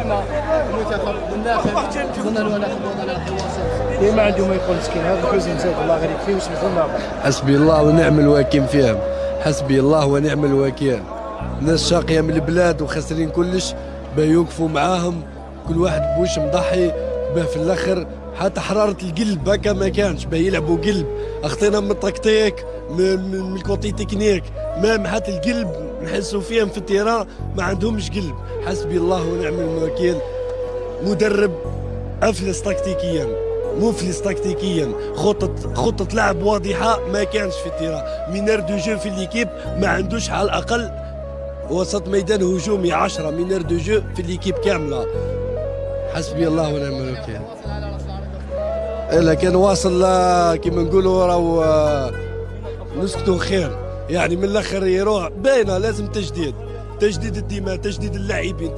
احنا المنتخب ظن الولاء ديما عندهم ما يقول مسكين هذا الحزن زاد الله غريب فيه واش ظن. حسبي الله ونعم الوكيل فيهم، حسبي الله ونعم الوكيل. ناس شاقيه من البلاد وخاسرين كلش باه يوقفوا معاهم، كل واحد بوش مضحي باه في الاخر حتى حراره القلب هكا ما كانش باه يلعبوا قلب. اخطينا من التكتيك من الكوتي تكنيك، ما حتى القلب نحسوا فيهم في التيران ما عندهمش قلب. حسبي الله ونعم الوكيل. مدرب افلس تكتيكيا، مفلس تكتيكيا، خطة لعب واضحة ما كانش في التيران. مينار دو جو في الليكيب ما عندوش على الأقل وسط ميدان هجومي 10 مينار دو جو في الليكيب كاملة. حسبي الله ونعم الوكيل. إلا كان واصل كما نقولوا راهو نسكتوا خير، يعني من الآخر يروح باينة لازم تجديد الدماء، تجديد اللاعبين،